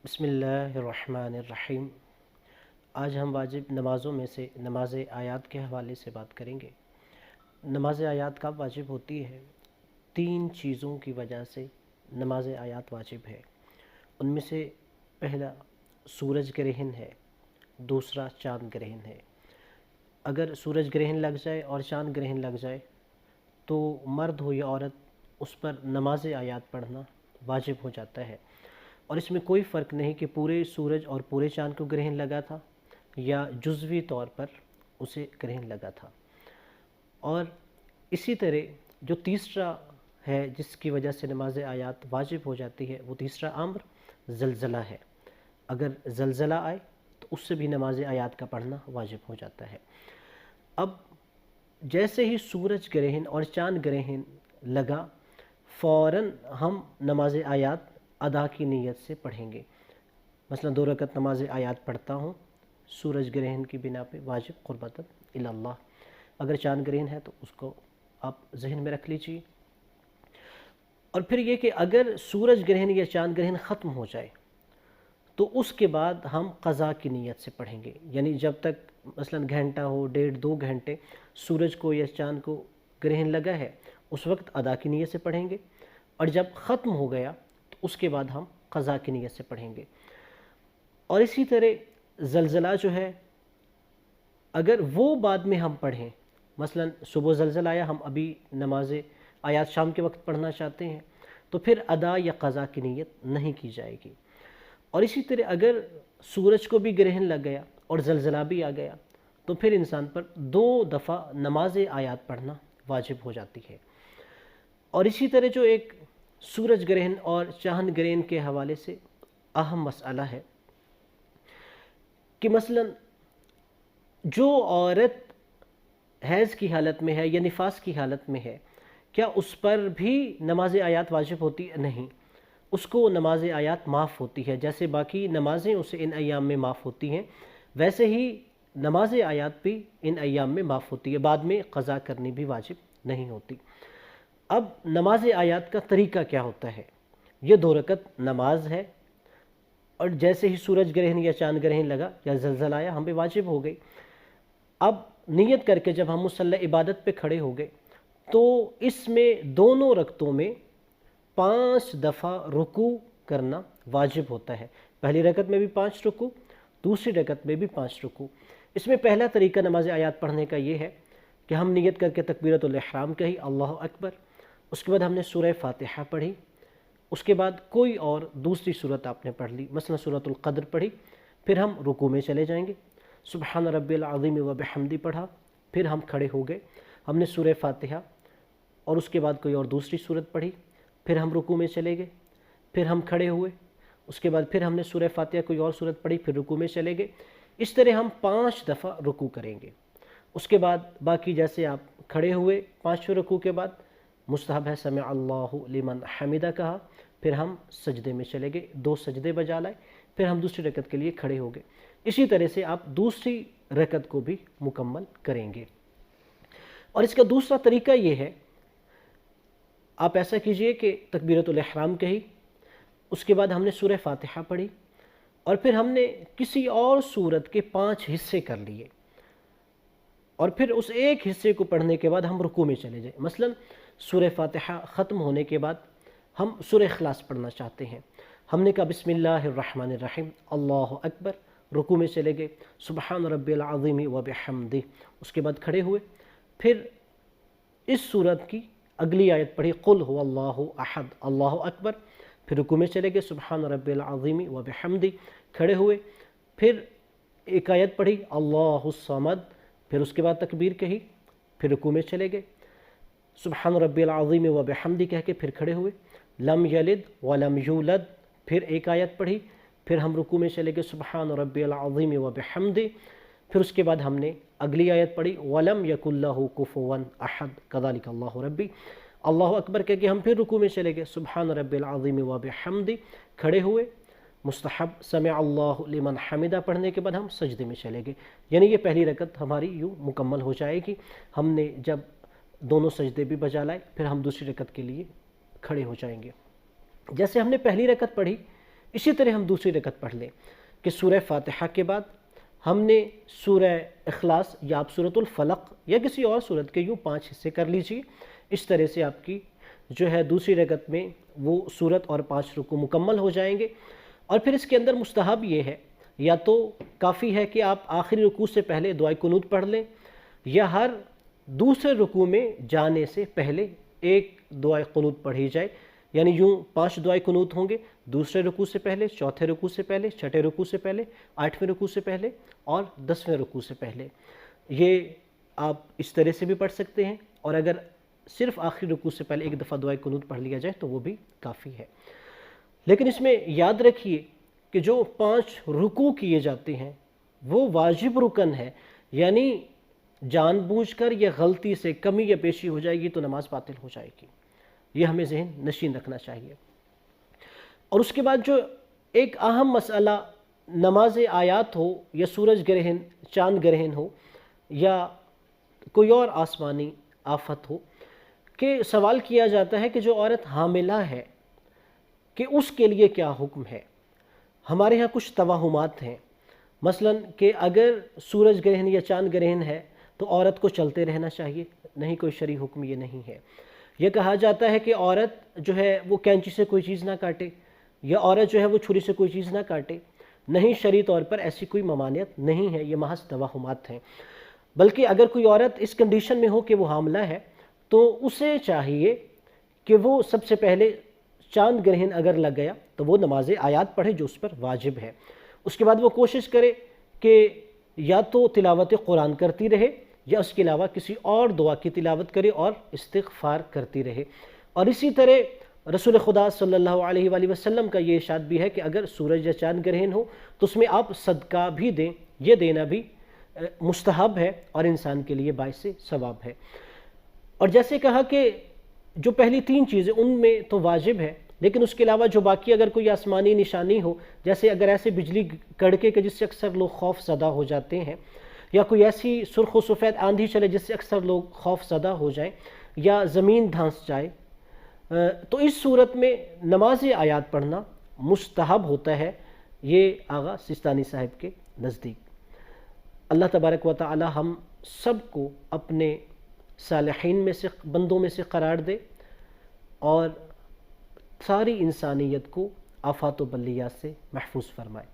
بسم اللہ الرحمن الرحیم۔ آج ہم واجب نمازوں میں سے نماز آیات کے حوالے سے بات کریں گے۔ نماز آیات کب واجب ہوتی ہے؟ تین چیزوں کی وجہ سے نماز آیات واجب ہے۔ ان میں سے پہلا سورج گرہن ہے، دوسرا چاند گرہن ہے۔ اگر سورج گرہن لگ جائے اور چاند گرہن لگ جائے تو مرد ہو یا عورت اس پر نماز آیات پڑھنا واجب ہو جاتا ہے، اور اس میں کوئی فرق نہیں کہ پورے سورج اور پورے چاند کو گرہن لگا تھا یا جزوی طور پر اسے گرہن لگا تھا۔ اور اسی طرح جو تیسرا ہے جس کی وجہ سے نماز آیات واجب ہو جاتی ہے، وہ تیسرا امر زلزلہ ہے۔ اگر زلزلہ آئے تو اس سے بھی نماز آیات کا پڑھنا واجب ہو جاتا ہے۔ اب جیسے ہی سورج گرہن اور چاند گرہن لگا، فوراً ہم نماز آیات ادا کی نیت سے پڑھیں گے۔ مثلا 2 رکعت نماز آیات پڑھتا ہوں سورج گرہن کی بنا پہ، واجب قربتاً الی اللہ۔ اگر چاند گرہن ہے تو اس کو آپ ذہن میں رکھ لیجیے۔ اور پھر یہ کہ اگر سورج گرہن یا چاند گرہن ختم ہو جائے تو اس کے بعد ہم قضا کی نیت سے پڑھیں گے، یعنی جب تک مثلا گھنٹہ ہو، 1.5-2 گھنٹے سورج کو یا چاند کو گرہن لگا ہے، اس وقت ادا کی نیت سے پڑھیں گے، اور جب ختم ہو گیا تو اس کے بعد ہم قضا کی نیت سے پڑھیں گے۔ اور اسی طرح زلزلہ جو ہے، اگر وہ بعد میں ہم پڑھیں، مثلا صبح زلزلہ آیا، ہم ابھی نماز آیات شام کے وقت پڑھنا چاہتے ہیں، تو پھر ادا یا قضا کی نیت نہیں کی جائے گی۔ اور اسی طرح اگر سورج کو بھی گرہن لگ گیا اور زلزلہ بھی آ گیا تو پھر انسان پر 2 دفعہ نماز آیات پڑھنا واجب ہو جاتی ہے۔ اور اسی طرح جو ایک سورج گرہن اور چاند گرہن کے حوالے سے اہم مسئلہ ہے کہ مثلا جو عورت حیض کی حالت میں ہے یا نفاس کی حالت میں ہے، کیا اس پر بھی نماز آیات واجب ہوتی ہے؟ نہیں، اس کو نماز آیات معاف ہوتی ہے۔ جیسے باقی نمازیں اسے ان ایام میں معاف ہوتی ہیں، ویسے ہی نماز آیات بھی ان ایام میں معاف ہوتی ہے، بعد میں قضا کرنی بھی واجب نہیں ہوتی۔ اب نماز آیات کا طریقہ کیا ہوتا ہے؟ یہ 2 رکعت نماز ہے، اور جیسے ہی سورج گرہن یا چاند گرہن لگا یا زلزلہ آیا، ہم پہ واجب ہو گئی۔ اب نیت کر کے جب ہم مصلی عبادت پہ کھڑے ہو گئے تو اس میں دونوں رکعتوں میں 5 دفعہ رکوع کرنا واجب ہوتا ہے۔ پہلی رکعت میں بھی 5 رکوع، دوسری رکعت میں بھی 5 رکوع۔ اس میں پہلا طریقہ نماز آیات پڑھنے کا یہ ہے کہ ہم نیت کر کے تکبیرۃ الاحرام کہی، اللہ اکبر، اس کے بعد ہم نے سورہ فاتحہ پڑھی، اس کے بعد کوئی اور دوسری صورت آپ نے پڑھ لی، مثلا سورۃ القدر پڑھی، پھر ہم رکوع میں چلے جائیں گے، سبحان ربی العظیم و بحمدی پڑھا، پھر ہم کھڑے ہو گئے، ہم نے سورہ فاتحہ اور اس کے بعد کوئی اور دوسری صورت پڑھی، پھر ہم رکوع میں چلے گئے، پھر ہم کھڑے ہوئے، اس کے بعد پھر ہم نے سورہ فاتحہ کوئی اور صورت پڑھی، پھر رکوع میں چلے گئے۔ اس طرح ہم 5 دفعہ رکوع کریں گے۔ اس کے بعد باقی جیسے آپ کھڑے ہوئے 5ویں رکوع کے بعد، مستحب ہے سمع اللہ لمن حمدہ کہا، پھر ہم سجدے میں چلے گئے، 2 سجدے بجا لائے، پھر ہم دوسری رکعت کے لیے کھڑے ہو گئے۔ اسی طرح سے آپ دوسری رکعت کو بھی مکمل کریں گے۔ اور اس کا دوسرا طریقہ یہ ہے، آپ ایسا کیجئے کہ تکبیرۃ الاحرام کہی، اس کے بعد ہم نے سورہ فاتحہ پڑھی، اور پھر ہم نے کسی اور سورت کے 5 حصے کر لیے، اور پھر اس ایک حصے کو پڑھنے کے بعد ہم رکوع میں چلے جائیں۔ مثلا سورہ فاتحہ ختم ہونے کے بعد ہم سورہ اخلاص پڑھنا چاہتے ہیں، ہم نے کہا بسم اللہ الرحمن الرحیم، اللہ اکبر، رکوع میں چلے گئے، سبحان ربی العظیم و بحمدہ، اس کے بعد کھڑے ہوئے، پھر اس سورت کی اگلی آیت پڑھی، قل هو اللہ احد، اللہ اکبر، پھر رکوع میں چلے گئے، سبحان ربی العظیم و بحمدہ، کھڑے ہوئے، پھر ایک آیت پڑھی، اللہ الصمد، پھر اس کے بعد تکبیر کہی، پھر رکوع میں چلے گئے، سبحان ربی العظیم و بحمدہ کہہ کے پھر کھڑے ہوئے، لم یلد ولم یولد، پھر ایک آیت پڑھی، پھر ہم رکوع میں چلے گئے، سبحان ربی العظیم و بحمدہ، پھر اس کے بعد ہم نے اگلی آیت پڑھی، وَلَمْ يَكُنْ لَهُ كُفُوًا أَحَدٌ كَذَلِكَ اللَّهُ رَبِّي، اللہ اکبر کہہ کے ہم پھر رکوع میں چلے گئے، سبحان ربی العظیم و بحمدہ، کھڑے ہوئے، مستحب سمع اللہ لمن حمدہ پڑھنے کے بعد ہم سجدے میں چلے گئے۔ یعنی یہ پہلی رکعت ہماری یوں مکمل ہو جائے گی۔ ہم نے جب دونوں سجدے بھی بجا لائے، پھر ہم دوسری رکعت کے لیے کھڑے ہو جائیں گے۔ جیسے ہم نے پہلی رکعت پڑھی اسی طرح ہم دوسری رکعت پڑھ لیں کہ سورہ فاتحہ کے بعد ہم نے سورہ اخلاص یا آپ سورۃ الفلق یا کسی اور سورت کے یوں 5 حصے کر لیجئے. اس طرح سے آپ کی جو ہے دوسری رکعت میں وہ سورت اور 5 رکوع مکمل ہو جائیں گے. اور پھر اس کے اندر مستحب یہ ہے، یا تو کافی ہے کہ آپ آخری رکوع سے پہلے دعائے قنوت پڑھ لیں، یا ہر دوسرے رکوع میں جانے سے پہلے ایک دعائے قنوت پڑھی جائے. یعنی یوں 5 دعائے قنوت ہوں گے، دوسرے رکوع سے پہلے، چوتھے رکوع سے پہلے، چھٹے رکوع سے پہلے، 8ویں رکوع سے پہلے اور 10ویں رکوع سے پہلے. یہ آپ اس طرح سے بھی پڑھ سکتے ہیں، اور اگر صرف آخری رکوع سے پہلے ایک دفعہ دعائے قنوت پڑھ لیا جائے تو وہ بھی کافی ہے. لیکن اس میں یاد رکھیے کہ جو 5 رکوع کیے جاتے ہیں وہ واجب رکن ہے، یعنی جان بوجھ کر یا غلطی سے کمی یا بیشی ہو جائے گی تو نماز باطل ہو جائے گی. یہ ہمیں ذہن نشین رکھنا چاہیے. اور اس کے بعد جو ایک اہم مسئلہ نماز آیات ہو یا سورج گرہن، چاند گرہن ہو یا کوئی اور آسمانی آفت ہو، کہ سوال کیا جاتا ہے کہ جو عورت حاملہ ہے کہ اس کے لیے کیا حکم ہے. ہمارے ہاں کچھ توہمات ہیں، مثلا کہ اگر سورج گرہن یا چاند گرہن ہے تو عورت کو چلتے رہنا چاہیے. نہیں، کوئی شرعی حکم یہ نہیں ہے. یہ کہا جاتا ہے کہ عورت جو ہے وہ کینچی سے کوئی چیز نہ کاٹے، یا عورت جو ہے وہ چھری سے کوئی چیز نہ کاٹے. نہیں، شرعی طور پر ایسی کوئی ممانعت نہیں ہے، یہ محض توہمات ہیں. بلکہ اگر کوئی عورت اس کنڈیشن میں ہو کہ وہ حاملہ ہے تو اسے چاہیے کہ وہ سب سے پہلے چاند گرہن اگر لگ گیا تو وہ نماز آیات پڑھے جو اس پر واجب ہے. اس کے بعد وہ کوشش کرے کہ یا تو تلاوت قرآن کرتی رہے یا اس کے علاوہ کسی اور دعا کی تلاوت کرے اور استغفار کرتی رہے. اور اسی طرح رسول خدا صلی اللہ علیہ وآلہ وسلم کا یہ ارشاد بھی ہے کہ اگر سورج یا چاند گرہن ہو تو اس میں آپ صدقہ بھی دیں، یہ دینا بھی مستحب ہے اور انسان کے لیے باعث ثواب ہے. اور جیسے کہا کہ جو پہلی 3 چیزیں ان میں تو واجب ہے، لیکن اس کے علاوہ جو باقی اگر کوئی آسمانی نشانی ہو، جیسے اگر ایسے بجلی کڑکے کہ جس سے اکثر لوگ خوف زدہ ہو جاتے ہیں، یا کوئی ایسی سرخ و سفید آندھی چلے جس سے اکثر لوگ خوف زدہ ہو جائیں، یا زمین دھانس جائے، تو اس صورت میں نماز آیات پڑھنا مستحب ہوتا ہے، یہ آغا سستانی صاحب کے نزدیک. اللہ تبارک و تعالی ہم سب کو اپنے صالحین میں سے، بندوں میں سے قرار دے، اور ساری انسانیت کو آفات و بلیات سے محفوظ فرمائے.